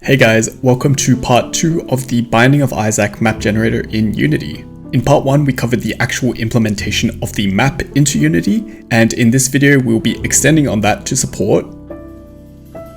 Hey guys, welcome to part 2 of the Binding of Isaac map generator in Unity. In part 1 we covered the actual implementation of the map into Unity, and in this video we'll be extending on that to support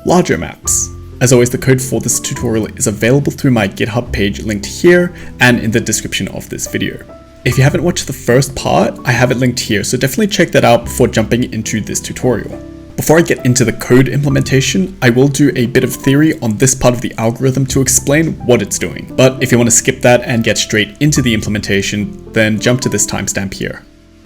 larger maps. As always, the code for this tutorial is available through my GitHub page linked here and in the description of this video. If you haven't watched the first part, I have it linked here, so definitely check that out before jumping into this tutorial. Before I get into the code implementation, I will do a bit of theory on this part of the algorithm to explain what it's doing. But if you want to skip that and get straight into the implementation, then jump to this timestamp here.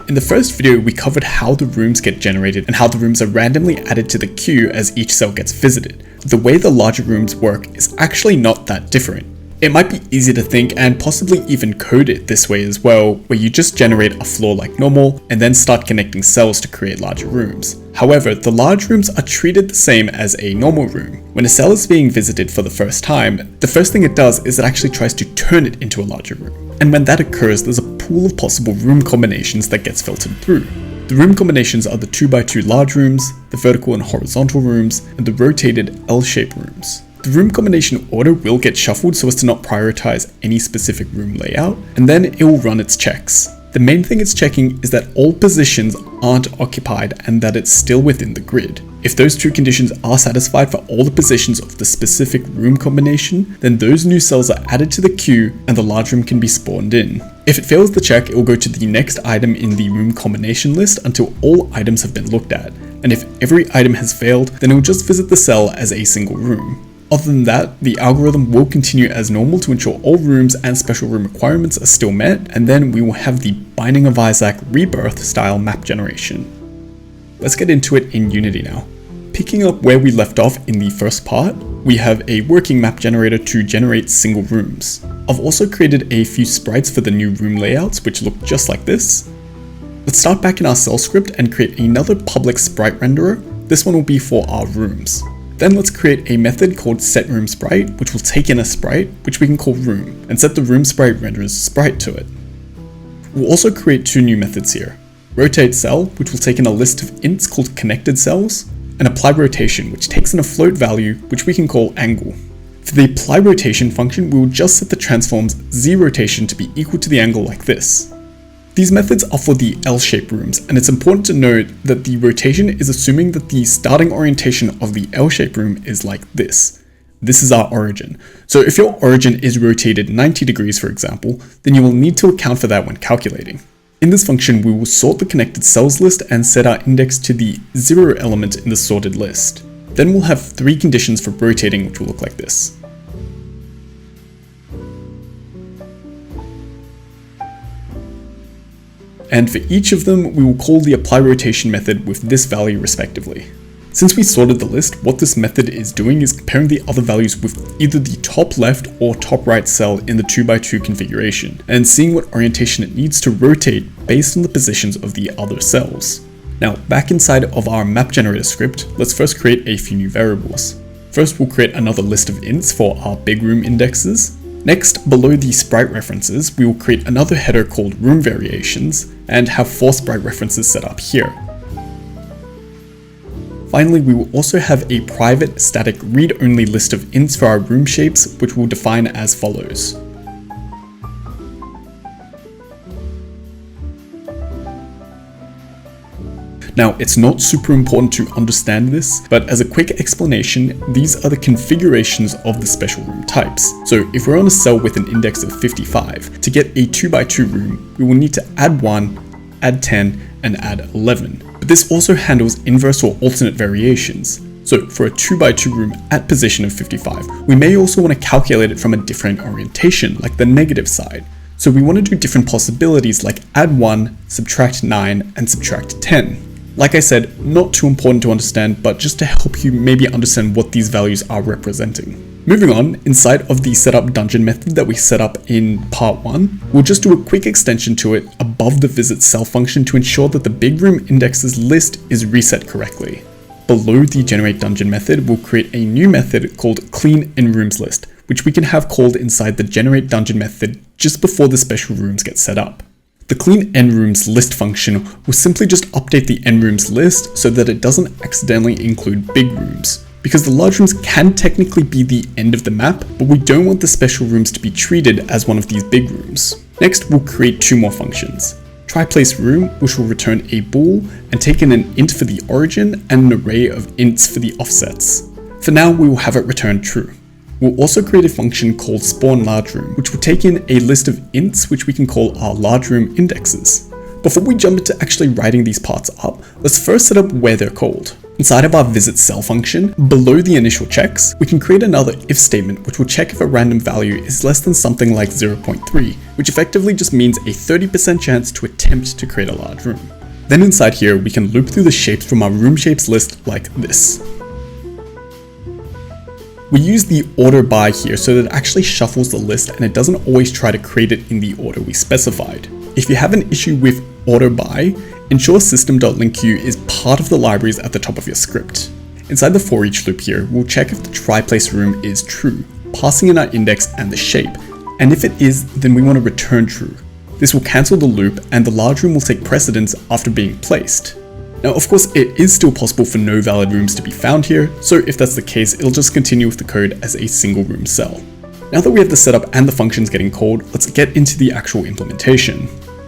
In the first video, we covered how the rooms get generated and how the rooms are randomly added to the queue as each cell gets visited. The way the larger rooms work is actually not that different. It might be easy to think and possibly even code it this way as well, where you just generate a floor like normal and then start connecting cells to create larger rooms. However, the large rooms are treated the same as a normal room. When a cell is being visited for the first time, the first thing it does is it actually tries to turn it into a larger room. And when that occurs, there's a pool of possible room combinations that gets filtered through. The room combinations are the 2x2 large rooms, the vertical and horizontal rooms, and the rotated L-shaped rooms. The room combination order will get shuffled so as to not prioritize any specific room layout, and then it will run its checks. The main thing it's checking is that all positions aren't occupied and that it's still within the grid. If those two conditions are satisfied for all the positions of the specific room combination, then those new cells are added to the queue and the large room can be spawned in. If it fails the check, it will go to the next item in the room combination list until all items have been looked at, and if every item has failed, then it will just visit the cell as a single room. Other than that, the algorithm will continue as normal to ensure all rooms and special room requirements are still met, and then we will have the Binding of Isaac rebirth style map generation. Let's get into it in Unity now. Picking up where we left off in the first part, we have a working map generator to generate single rooms. I've also created a few sprites for the new room layouts which look just like this. Let's start back in our cell script and create another public sprite renderer. This one will be for our rooms. Then let's create a method called setRoomSprite, which will take in a sprite, which we can call room, and set the room sprite renderer's sprite to it. We'll also create two new methods here. RotateCell, which will take in a list of ints called connected cells, and ApplyRotation, which takes in a float value, which we can call angle. For the ApplyRotation function, we will just set the transform's zrotation to be equal to the angle like this. These methods are for the L-shaped rooms, and it's important to note that the rotation is assuming that the starting orientation of the L-shaped room is like this. This is our origin. So if your origin is rotated 90 degrees, for example, then you will need to account for that when calculating. In this function, we will sort the connected cells list and set our index to the 0 element in the sorted list. Then we'll have three conditions for rotating, which will look like this. And for each of them, we will call the ApplyRotation method with this value respectively. Since we sorted the list, what this method is doing is comparing the other values with either the top left or top right cell in the 2x2 configuration, and seeing what orientation it needs to rotate based on the positions of the other cells. Now, back inside of our map generator script, let's first create a few new variables. First, we'll create another list of ints for our big room indexes. Next, below the sprite references, we will create another header called room variations and have 4 sprite references set up here. Finally, we will also have a private static read-only list of ints for our room shapes, which we'll define as follows. Now, it's not super important to understand this, but as a quick explanation, these are the configurations of the special room types. So if we're on a cell with an index of 55, to get a 2x2 room, we will need to add 1, add 10, and add 11. But this also handles inverse or alternate variations. So for a 2x2 room at position of 55, we may also want to calculate it from a different orientation, like the negative side. So we want to do different possibilities like add 1, subtract 9, and subtract 10. Like I said, not too important to understand, but just to help you maybe understand what these values are representing. Moving on, inside of the setup dungeon method that we set up in part 1, we'll just do a quick extension to it above the visit cell function to ensure that the big room indexes list is reset correctly. Below the generate dungeon method, we'll create a new method called clean nrooms list, which we can have called inside the generate dungeon method just before the special rooms get set up. The clean nrooms list function will simply just update the nrooms list so that it doesn't accidentally include big rooms. because the large rooms can technically be the end of the map, but we don't want the special rooms to be treated as one of these big rooms. Next, we'll create two more functions. TryPlaceRoom, which will return a bool and take in an int for the origin and an array of ints for the offsets. For now, we will have it return true. We'll also create a function called spawnLargeRoom, which will take in a list of ints which we can call our large room indexes. Before we jump into actually writing these parts up, let's first set up where they're called. Inside of our visitCell function, below the initial checks, we can create another if statement which will check if a random value is less than something like 0.3, which effectively just means a 30% chance to attempt to create a large room. Then inside here, we can loop through the shapes from our room shapes list like this. We use the order by here so that it actually shuffles the list and it doesn't always try to create it in the order we specified. If you have an issue with order by, ensure system.linkQ is part of the libraries at the top of your script. Inside the for each loop here, we'll check if the TryPlaceRoom is true, passing in our index and the shape, and if it is, then we want to return true. This will cancel the loop and the large room will take precedence after being placed. Now, of course, it is still possible for no valid rooms to be found here, so if that's the case, it'll just continue with the code as a single room cell. Now that we have the setup and the functions getting called, let's get into the actual implementation.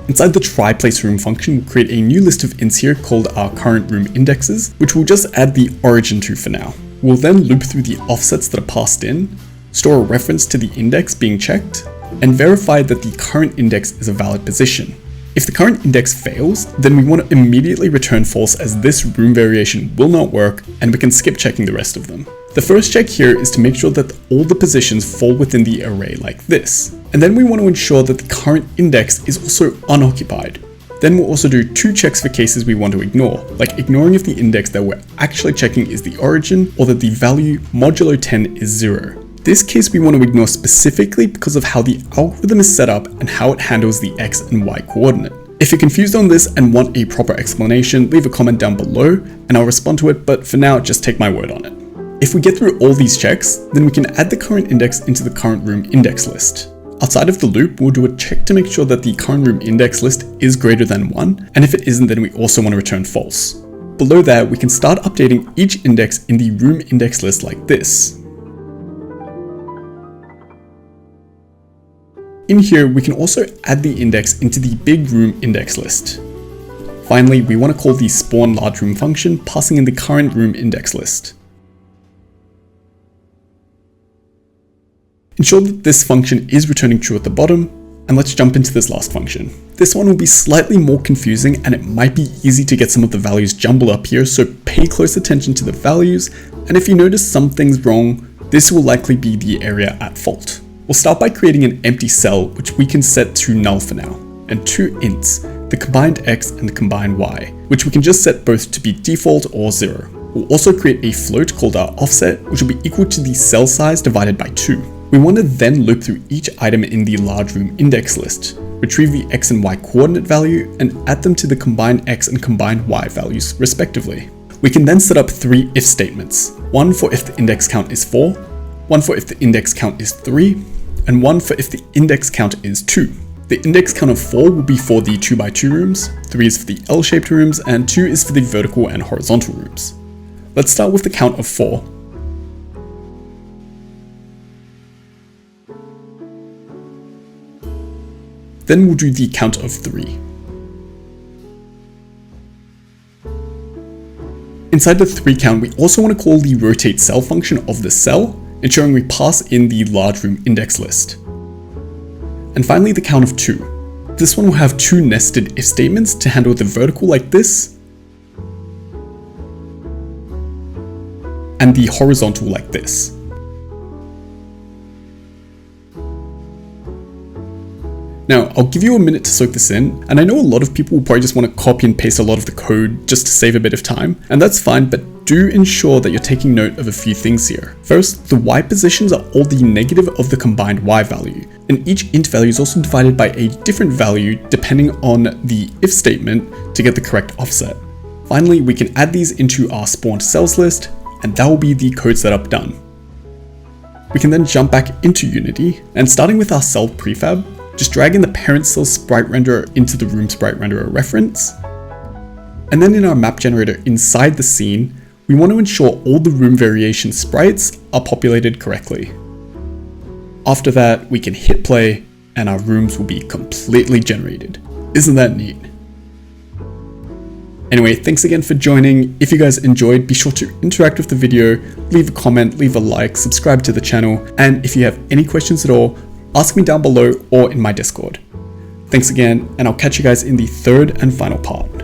Inside the TryPlaceRoom function, we'll create a new list of ints here called our current room indexes, which we'll just add the origin to for now. We'll then loop through the offsets that are passed in, store a reference to the index being checked, and verify that the current index is a valid position. If the current index fails, then we want to immediately return false as this room variation will not work and we can skip checking the rest of them. The first check here is to make sure that all the positions fall within the array like this. And then we want to ensure that the current index is also unoccupied. Then we'll also do two checks for cases we want to ignore, like ignoring if the index that we're actually checking is the origin or that the value modulo 10 is 0. This case we want to ignore specifically because of how the algorithm is set up and how it handles the x and y coordinate. If you're confused on this and want a proper explanation, leave a comment down below and I'll respond to it, but for now, just take my word on it. If we get through all these checks, then we can add the current index into the current room index list. Outside of the loop, we'll do a check to make sure that the current room index list is greater than 1, and if it isn't, then we also want to return false. Below that, we can start updating each index in the room index list like this. In here, we can also add the index into the big room index list. Finally, we want to call the spawnLargeRoom function, passing in the current room index list. Ensure that this function is returning true at the bottom, and let's jump into this last function. This one will be slightly more confusing and it might be easy to get some of the values jumbled up here, so pay close attention to the values, and if you notice something's wrong, this will likely be the area at fault. We'll start by creating an empty cell, which we can set to null for now, and two ints, the combined x and the combined y, which we can just set both to be default or 0. We'll also create a float called our offset, which will be equal to the cell size divided by 2. We want to then loop through each item in the large room index list, retrieve the x and y coordinate value, and add them to the combined x and combined y values, respectively. We can then set up 3 if statements, one for if the index count is 4, one for if the index count is 3, and one for if the index count is 2. The index count of 4 will be for the 2x2 rooms, 3 is for the L-shaped rooms, and 2 is for the vertical and horizontal rooms. Let's start with the count of 4. Then we'll do the count of 3. Inside the 3 count, we also want to call the rotate cell function of the cell, ensuring we pass in the large room index list. And finally, the count of 2. This one will have 2 nested if statements to handle the vertical like this, and the horizontal like this. Now, I'll give you a minute to soak this in, and I know a lot of people will probably just want to copy and paste a lot of the code just to save a bit of time, and that's fine, but do ensure that you're taking note of a few things here. First, the y positions are all the negative of the combined y value, and each int value is also divided by a different value depending on the if statement to get the correct offset. Finally, we can add these into our spawned cells list, and that will be the code setup done. We can then jump back into Unity, and starting with our cell prefab, just drag in the parent cell sprite renderer into the room sprite renderer reference. And then in our map generator inside the scene, we want to ensure all the room variation sprites are populated correctly. After that, we can hit play and our rooms will be completely generated. Isn't that neat? Anyway, thanks again for joining. If you guys enjoyed, be sure to interact with the video, leave a comment, leave a like, subscribe to the channel, and if you have any questions at all, ask me down below or in my Discord. Thanks again, and I'll catch you guys in the third and final part.